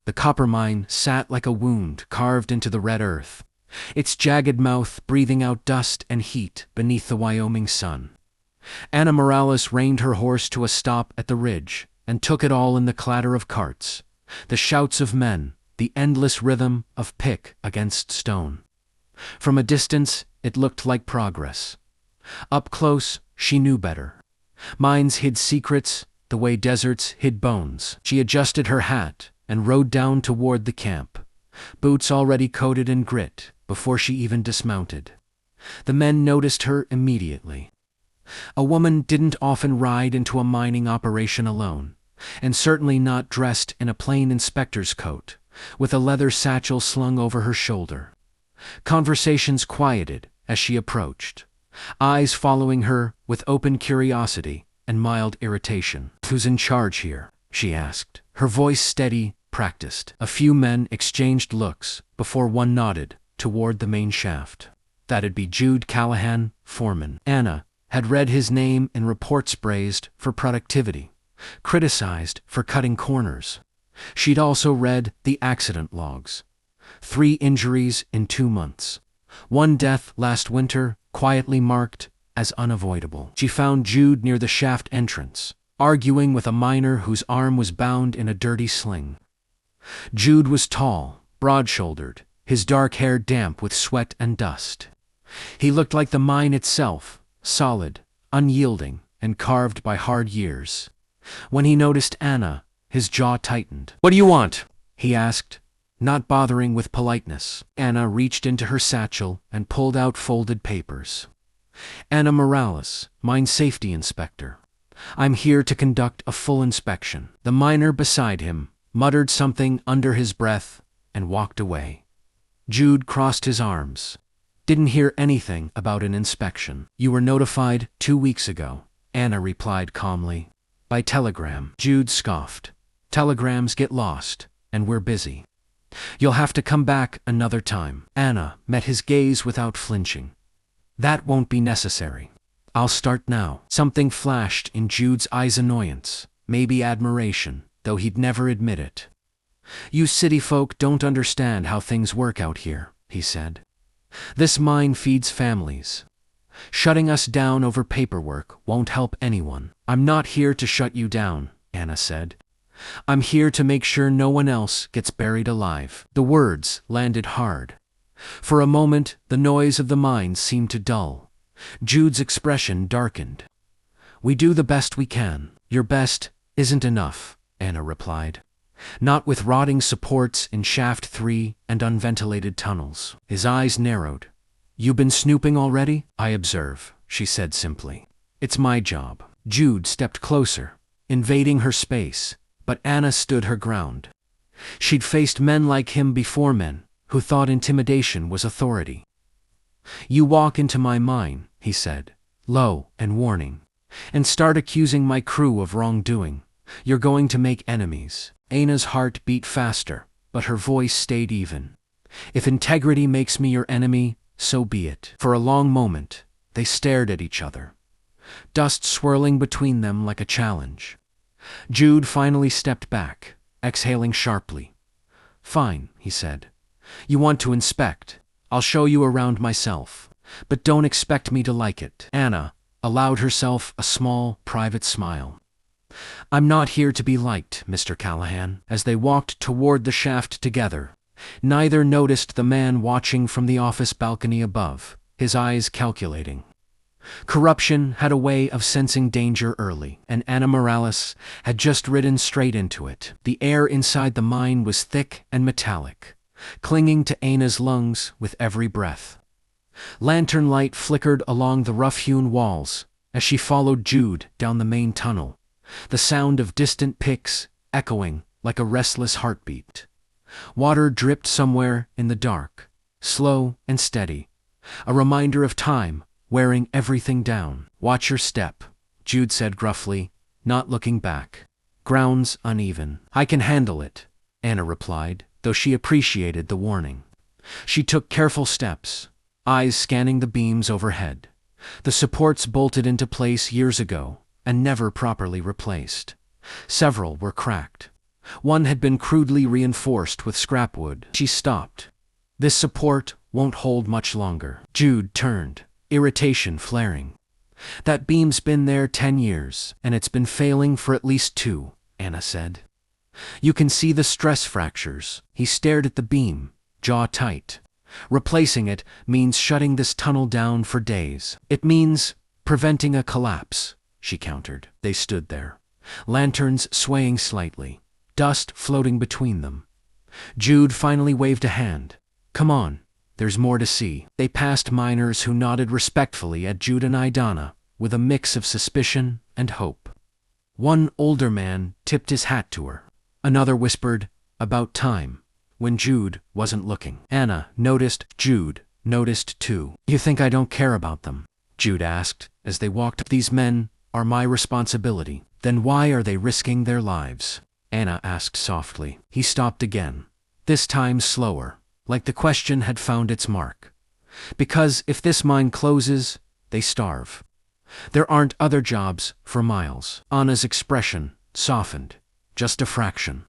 The copper mine sat like a wound carved into the red earth, its jagged mouth breathing out dust and heat beneath the Wyoming sun. Ana Morales reined her horse to a stop at the ridge and took it all in: the clatter of carts, the shouts of men, the endless rhythm of pick against stone. From a distance, it looked like progress. Up close, she knew better. Mines hid secrets the way deserts hid bones. She adjusted her hat and rode down toward the camp, boots already coated in grit before she even dismounted. The men noticed her immediately. A woman didn't often ride into a mining operation alone, and certainly not dressed in a plain inspector's coat, with a leather satchel slung over her shoulder. Conversations quieted as she approached, eyes following her with open curiosity and mild irritation. "Who's in charge here?" she asked, her voice steady, practiced. A few men exchanged looks before one nodded toward the main shaft. That'd be Jude Callahan, foreman. Ana had read his name in reports praised for productivity, criticized for cutting corners. She'd also read the accident logs. 3 injuries in 2 months. 1 death last winter, quietly marked as unavoidable. She found Jude near the shaft entrance, arguing with a miner whose arm was bound in a dirty sling. Jude was tall, broad-shouldered, his dark hair damp with sweat and dust. He looked like the mine itself, solid, unyielding, and carved by hard years. When he noticed Ana, his jaw tightened. "What do you want?" he asked, not bothering with politeness. Ana reached into her satchel and pulled out folded papers. "Ana Morales, mine safety inspector. I'm here to conduct a full inspection." The miner beside him muttered something under his breath and walked away. Jude crossed his arms. "Didn't hear anything about an inspection." "You were notified 2 weeks ago," Ana replied calmly. "By telegram." Jude scoffed. "Telegrams get lost, and we're busy. You'll have to come back another time." Ana met his gaze without flinching. "That won't be necessary. I'll start now." Something flashed in Jude's eyes: annoyance, maybe admiration, though he'd never admit it. "You city folk don't understand how things work out here," he said. "This mine feeds families. Shutting us down over paperwork won't help anyone." "I'm not here to shut you down," Ana said. "I'm here to make sure no one else gets buried alive." The words landed hard. For a moment, the noise of the mine seemed to dull. Jude's expression darkened. "We do the best we can." "Your best isn't enough," Ana replied. "Not with rotting supports in Shaft 3 and unventilated tunnels." His eyes narrowed. "You been snooping already?" "I observe," she said simply. "It's my job." Jude stepped closer, invading her space, but Ana stood her ground. She'd faced men like him before, men who thought intimidation was authority. "You walk into my mine," he said, low and warning, "and start accusing my crew of wrongdoing. You're going to make enemies." Ana's heart beat faster, but her voice stayed even. "If integrity makes me your enemy, so be it." For a long moment, they stared at each other, dust swirling between them like a challenge. Jude finally stepped back, exhaling sharply. "Fine," he said. "You want to inspect? I'll show you around myself. But don't expect me to like it." Ana allowed herself a small, private smile. "I'm not here to be liked, Mr. Callahan." As they walked toward the shaft together, neither noticed the man watching from the office balcony above, his eyes calculating. Corruption had a way of sensing danger early, and Ana Morales had just ridden straight into it. The air inside the mine was thick and metallic, clinging to Ana's lungs with every breath. Lantern light flickered along the rough-hewn walls as she followed Jude down the main tunnel, the sound of distant picks echoing like a restless heartbeat. Water dripped somewhere in the dark, slow and steady, a reminder of time wearing everything down. "Watch your step," Jude said gruffly, not looking back. "Ground's uneven." "I can handle it," Ana replied, though she appreciated the warning. She took careful steps, eyes scanning the beams overhead. The supports bolted into place years ago and never properly replaced. Several were cracked. One had been crudely reinforced with scrap wood. She stopped. This support won't hold much longer. Jude turned, irritation flaring. That beam's been there 10 years, and it's been failing for at least 2, Anna said. You can see the stress fractures. He stared at the beam, jaw tight. Replacing it means shutting this tunnel down for days. It means preventing a collapse, she countered. They stood there, lanterns swaying slightly, dust floating between them. Jude finally waved a hand. Come on, there's more to see. They passed miners who nodded respectfully at Jude and Idana, with a mix of suspicion and hope. One older man tipped his hat to her. Another whispered, about time, when Jude wasn't looking. Anna noticed. Jude noticed too. You think I don't care about them? Jude asked, as they walked. These men are my responsibility. Then why are they risking their lives? Anna asked softly. He stopped again, this time slower, like the question had found its mark. Because if this mine closes, they starve. There aren't other jobs for miles. Anna's expression softened, just a fraction.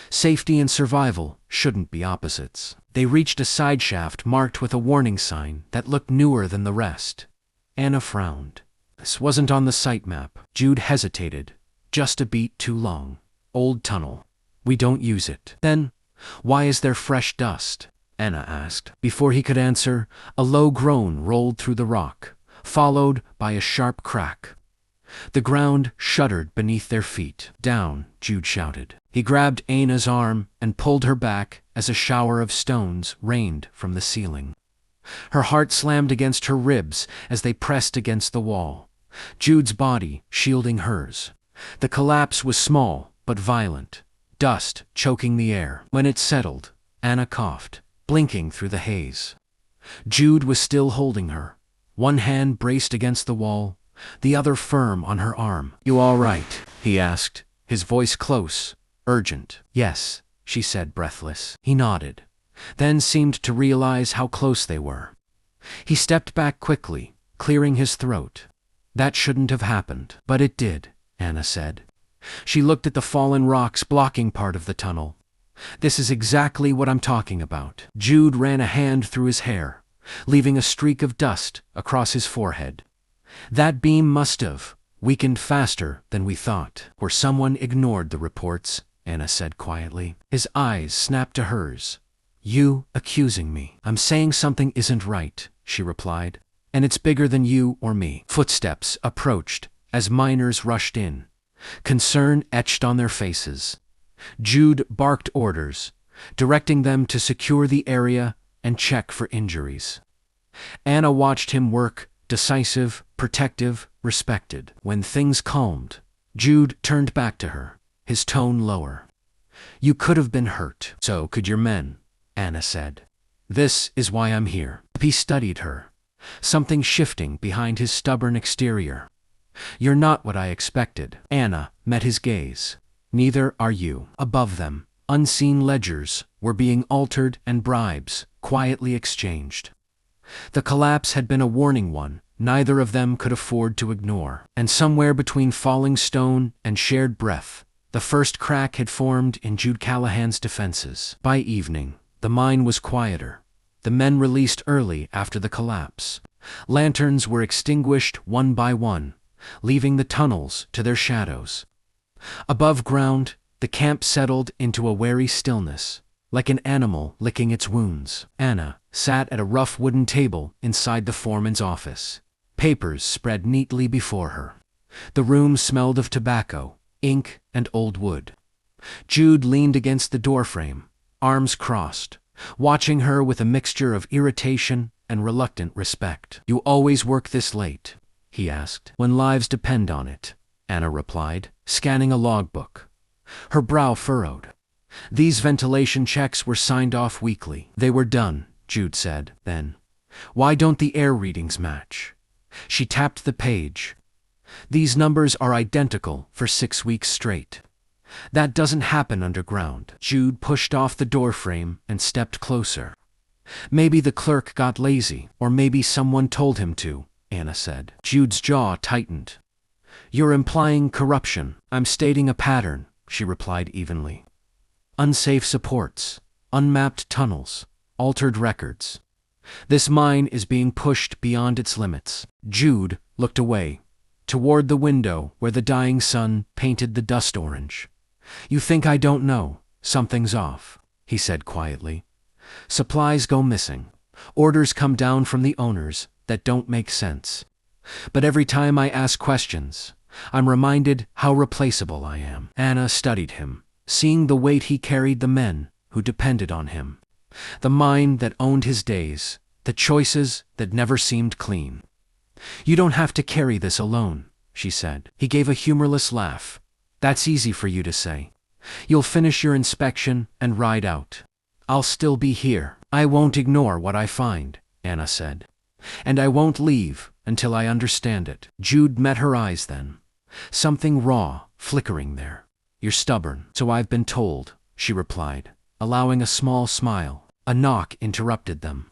Safety and survival shouldn't be opposites. They reached a side shaft marked with a warning sign that looked newer than the rest. Anna frowned. This wasn't on the site map. Jude hesitated, just a beat too long. Old tunnel. We don't use it. Then, why is there fresh dust? Anna asked. Before he could answer, a low groan rolled through the rock, followed by a sharp crack. The ground shuddered beneath their feet. Down, Jude shouted. He grabbed Anna's arm and pulled her back as a shower of stones rained from the ceiling. Her heart slammed against her ribs as they pressed against the wall, Jude's body shielding hers. The collapse was small but violent, dust choking the air. When it settled, Anna coughed, blinking through the haze. Jude was still holding her, one hand braced against the wall, the other firm on her arm. You all right? He asked, his voice close, urgent. Yes, she said, breathless. He nodded, then seemed to realize how close they were. He stepped back quickly, clearing his throat. That shouldn't have happened. But it did, Anna said. She looked at the fallen rocks blocking part of the tunnel. This is exactly what I'm talking about. Jude ran a hand through his hair, leaving a streak of dust across his forehead. That beam must have weakened faster than we thought. Or someone ignored the reports, Anna said quietly. His eyes snapped to hers. You accusing me? I'm saying something isn't right, she replied. And it's bigger than you or me. Footsteps approached as miners rushed in, concern etched on their faces. Jude barked orders, directing them to secure the area and check for injuries. Anna watched him work, decisive, protective, respected. When things calmed, Jude turned back to her, his tone lower. You could have been hurt. So could your men, Anna said. This is why I'm here. He studied her, something shifting behind his stubborn exterior. You're not what I expected. Anna met his gaze. Neither are you. Above them, unseen ledgers were being altered and bribes quietly exchanged. The collapse had been a warning one neither of them could afford to ignore. And somewhere between falling stone and shared breath, the first crack had formed in Jude Callahan's defenses. By evening, the mine was quieter. The men released early after the collapse. Lanterns were extinguished one by one, leaving the tunnels to their shadows. Above ground, the camp settled into a wary stillness, like an animal licking its wounds. Anna sat at a rough wooden table inside the foreman's office, papers spread neatly before her. The room smelled of tobacco, ink, and old wood. Jude leaned against the doorframe, arms crossed, watching her with a mixture of irritation and reluctant respect. You always work this late? He asked. When lives depend on it, Anna replied, scanning a logbook. Her brow furrowed. These ventilation checks were signed off weekly. They were done, Jude said, then. Why don't the air readings match? She tapped the page. These numbers are identical for 6 weeks straight. That doesn't happen underground. Jude pushed off the doorframe and stepped closer. Maybe the clerk got lazy, or maybe someone told him to, Anna said. Jude's jaw tightened. You're implying corruption. I'm stating a pattern, she replied evenly. unsafe supports, unmapped tunnels, altered records. This mine is being pushed beyond its limits. Jude looked away, toward the window where the dying sun painted the dust orange. You think I don't know? Something's off, he said quietly. Supplies go missing. Orders come down from the owners that don't make sense. But every time I ask questions, I'm reminded how replaceable I am. Anna studied him, seeing the weight he carried, the men who depended on him, the mine that owned his days, the choices that never seemed clean. You don't have to carry this alone, she said. He gave a humorless laugh. That's easy for you to say. You'll finish your inspection and ride out. I'll still be here. I won't ignore what I find, Anna said. And I won't leave until I understand it. Jude met her eyes then. Something raw, flickering there. You're stubborn, so I've been told, she replied, allowing a small smile. A knock interrupted them.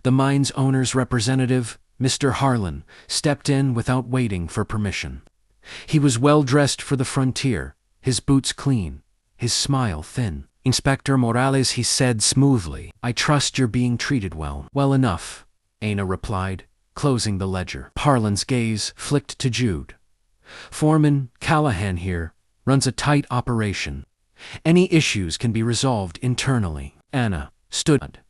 The mine's owner's representative, Mr. Harlan, stepped in without waiting for permission. He was well dressed for the frontier, his boots clean, his smile thin. Inspector Morales, he said smoothly, I trust you're being treated well. Well enough, Anna replied, closing the ledger. Harlan's gaze flicked to Jude. Foreman Callahan here runs a tight operation. Any issues can be resolved internally. Anna stood.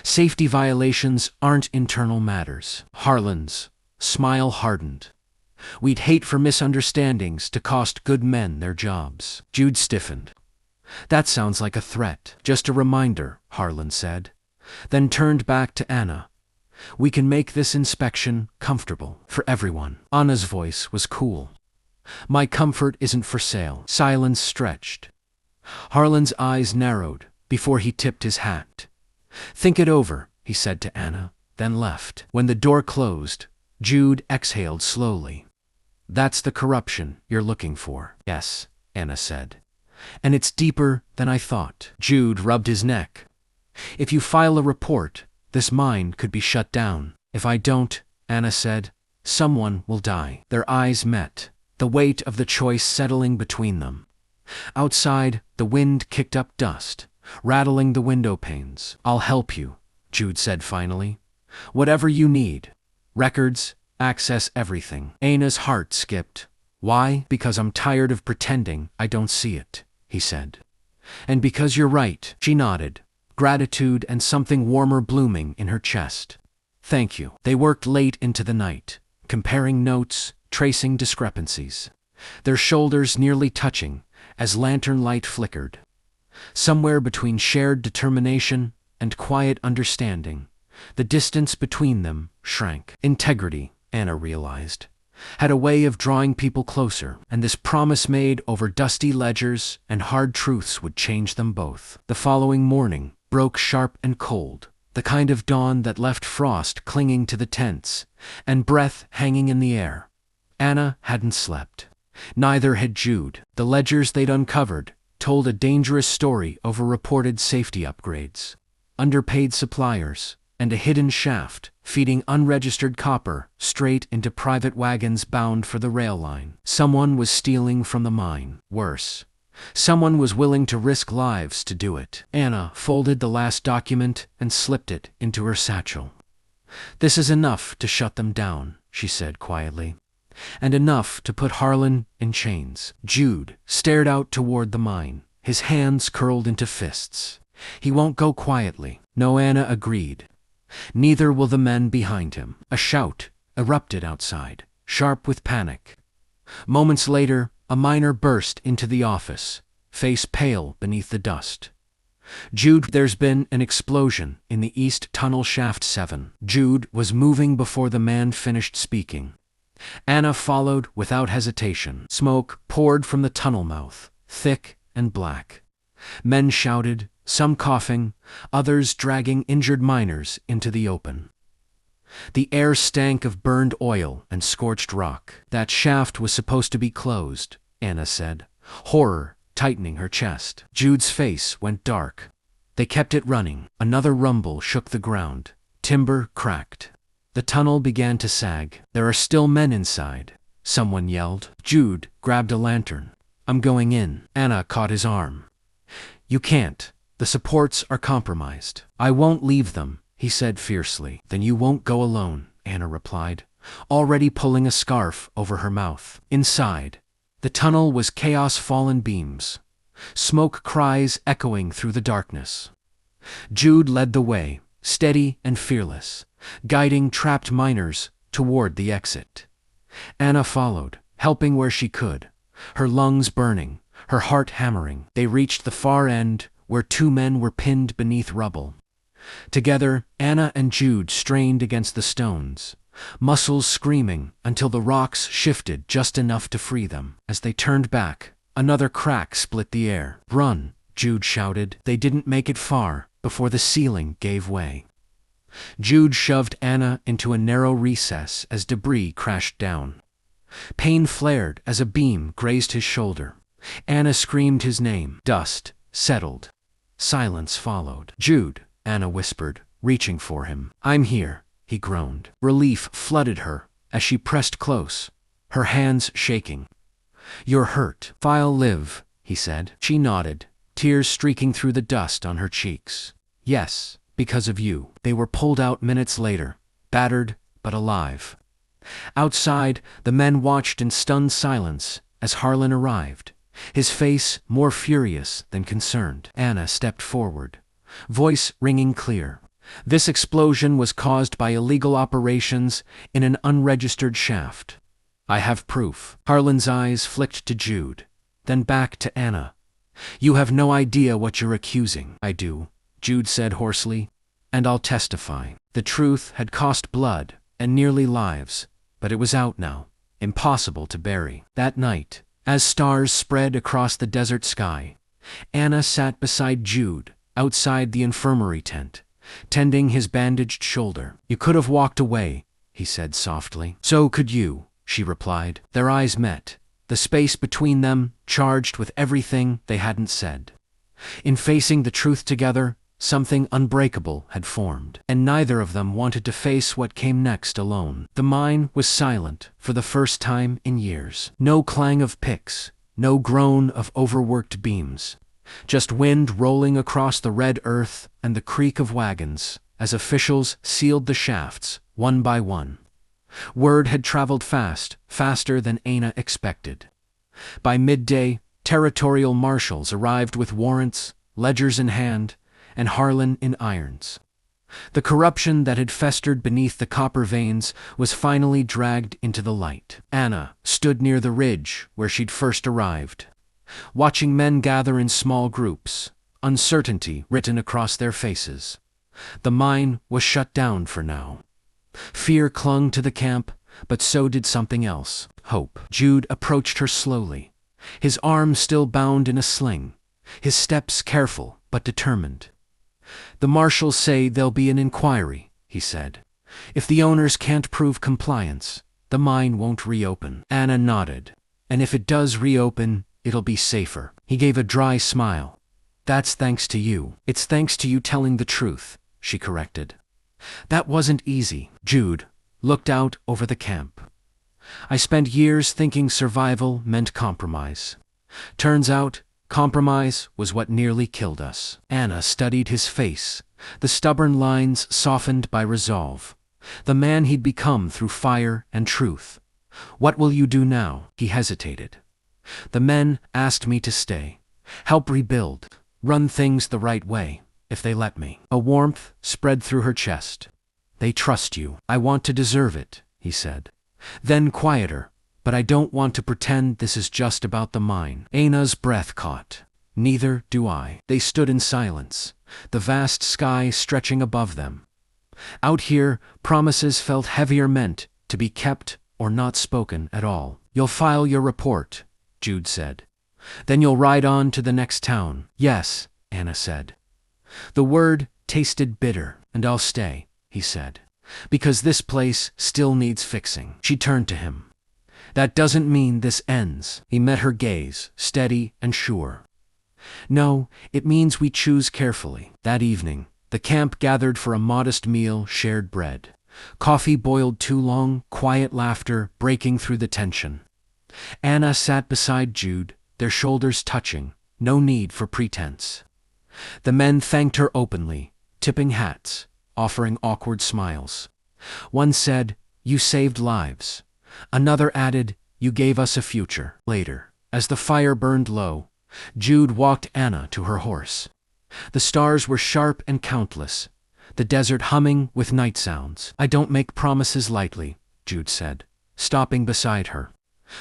Safety violations aren't internal matters. Harlan's smile hardened. We'd hate for misunderstandings to cost good men their jobs. Jude stiffened. That sounds like a threat. Just a reminder, Harlan said, then turned back to Anna. We can make this inspection comfortable for everyone. Anna's voice was cool. My comfort isn't for sale. Silence stretched. Harlan's eyes narrowed before he tipped his hat. Think it over, he said to Anna, then left. When the door closed, Jude exhaled slowly. That's the corruption you're looking for. Yes, Anna said. And it's deeper than I thought. Jude rubbed his neck. If you file a report, this mine could be shut down. If I don't, Anna said, someone will die. Their eyes met, the weight of the choice settling between them. Outside, the wind kicked up dust, rattling the window panes. I'll help you, Jude said finally. Whatever you need. Records, access, everything. Anna's heart skipped. Why? Because I'm tired of pretending I don't see it, he said. And because you're right, she nodded, gratitude and something warmer blooming in her chest. Thank you. They worked late into the night, comparing notes, tracing discrepancies, their shoulders nearly touching as lantern light flickered. Somewhere between shared determination and quiet understanding, the distance between them shrank. Integrity, Anna realized, had a way of drawing people closer, and this promise made over dusty ledgers and hard truths would change them both. The following morning broke sharp and cold, the kind of dawn that left frost clinging to the tents and breath hanging in the air. Anna hadn't slept. Neither had Jude. The ledgers they'd uncovered told a dangerous story over reported safety upgrades, underpaid suppliers, and a hidden shaft feeding unregistered copper straight into private wagons bound for the rail line. Someone was stealing from the mine. Worse, someone was willing to risk lives to do it. Anna folded the last document and slipped it into her satchel. This is enough to shut them down, she said quietly, and enough to put Harlan in chains. Jude stared out toward the mine, his hands curled into fists. He won't go quietly. No, Anna agreed. Neither will the men behind him. A shout erupted outside, sharp with panic. Moments later, a miner burst into the office, face pale beneath the dust. Jude, there's been an explosion in the East Tunnel Shaft 7. Jude was moving before the man finished speaking. Anna followed without hesitation. Smoke poured from the tunnel mouth, thick and black. Men shouted, some coughing, others dragging injured miners into the open. The air stank of burned oil and scorched rock. That shaft was supposed to be closed, Anna said, horror tightening her chest. Jude's face went dark. They kept it running. Another rumble shook the ground. Timber cracked. The tunnel began to sag. There are still men inside, someone yelled. Jude grabbed a lantern. I'm going in. Anna caught his arm. You can't. The supports are compromised. I won't leave them, he said fiercely. Then you won't go alone, Anna replied, already pulling a scarf over her mouth. Inside, the tunnel was chaos, fallen beams, smoke cries echoing through the darkness. Jude led the way, steady and fearless, guiding trapped miners toward the exit. Anna followed, helping where she could, her lungs burning, her heart hammering. They reached the far end, where two men were pinned beneath rubble. Together, Anna and Jude strained against the stones, muscles screaming until the rocks shifted just enough to free them. As they turned back, another crack split the air. Run, Jude shouted. They didn't make it far before the ceiling gave way. Jude shoved Anna into a narrow recess as debris crashed down. Pain flared as a beam grazed his shoulder. Anna screamed his name. Dust settled. Silence followed. Jude, Anna whispered, reaching for him. I'm here, he groaned. Relief flooded her as she pressed close, her hands shaking. You're hurt. I'll live, he said. She nodded, tears streaking through the dust on her cheeks. Yes, because of you. They were pulled out minutes later, battered but alive. Outside, the men watched in stunned silence as Harlan arrived, his face more furious than concerned. Anna stepped forward, voice ringing clear. This explosion was caused by illegal operations in an unregistered shaft. I have proof. Harlan's eyes flicked to Jude, then back to Anna. You have no idea what you're accusing. I do, Jude said hoarsely, and I'll testify. The truth had cost blood and nearly lives, but it was out now, impossible to bury. That night, as stars spread across the desert sky, Anna sat beside Jude outside the infirmary tent, tending his bandaged shoulder. You could have walked away, he said softly. So could you, she replied. Their eyes met, the space between them charged with everything they hadn't said. In facing the truth together, something unbreakable had formed, and neither of them wanted to face what came next alone. The mine was silent for the first time in years. No clang of picks, no groan of overworked beams. Just wind rolling across the red earth and the creak of wagons as officials sealed the shafts, one by one. Word had traveled fast, faster than Anna expected. By midday, territorial marshals arrived with warrants, ledgers in hand, and Harlan in irons. The corruption that had festered beneath the copper veins was finally dragged into the light. Anna stood near the ridge where she'd first arrived, watching men gather in small groups, uncertainty written across their faces. The mine was shut down for now. Fear clung to the camp, but so did something else, hope. Jude approached her slowly, his arm still bound in a sling, his steps careful but determined. The marshals say there'll be an inquiry, he said. If the owners can't prove compliance, the mine won't reopen. Anna nodded. And if it does reopen, it'll be safer. He gave a dry smile. That's thanks to you. It's thanks to you telling the truth, she corrected. That wasn't easy. Jude looked out over the camp. I spent years thinking survival meant compromise. Turns out, compromise was what nearly killed us. Anna studied his face, the stubborn lines softened by resolve. The man he'd become through fire and truth. What will you do now? He hesitated. The men asked me to stay, help rebuild, run things the right way, if they let me. A warmth spread through her chest. They trust you. I want to deserve it, he said. Then quieter. But I don't want to pretend this is just about the mine. Anna's breath caught. Neither do I. They stood in silence, the vast sky stretching above them. Out here, promises felt heavier, meant to be kept or not spoken at all. You'll file your report, Jude said. Then you'll ride on to the next town. Yes, Anna said. The word tasted bitter. And I'll stay, he said, because this place still needs fixing. She turned to him. That doesn't mean this ends. He met her gaze, steady and sure. No, it means we choose carefully. That evening, the camp gathered for a modest meal, shared bread. Coffee boiled too long, quiet laughter breaking through the tension. Anna sat beside Jude, their shoulders touching, no need for pretense. The men thanked her openly, tipping hats, offering awkward smiles. One said, "You saved lives." Another added, "You gave us a future." Later, as the fire burned low, Jude walked Anna to her horse. The stars were sharp and countless, the desert humming with night sounds. "I don't make promises lightly," Jude said, stopping beside her.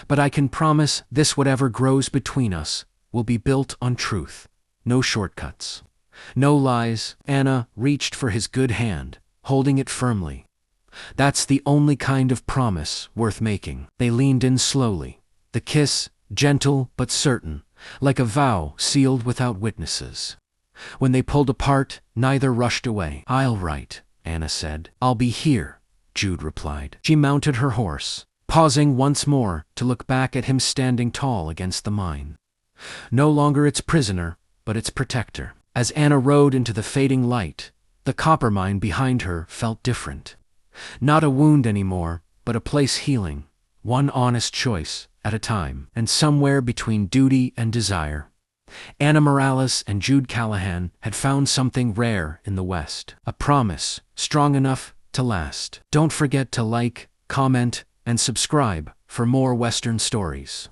"But I can promise this: whatever grows between us will be built on truth. No shortcuts. No lies." Anna reached for his good hand, holding it firmly. "That's the only kind of promise worth making." They leaned in slowly, the kiss gentle but certain, like a vow sealed without witnesses. When they pulled apart, neither rushed away. "I'll write," Anna said. "I'll be here," Jude replied. She mounted her horse, pausing once more to look back at him standing tall against the mine. No longer its prisoner, but its protector. As Anna rode into the fading light, the copper mine behind her felt different. Not a wound anymore, but a place healing, one honest choice at a time. And somewhere between duty and desire, Anna Morales and Jude Callahan had found something rare in the West. A promise strong enough to last. Don't forget to like, comment, and subscribe for more Western stories.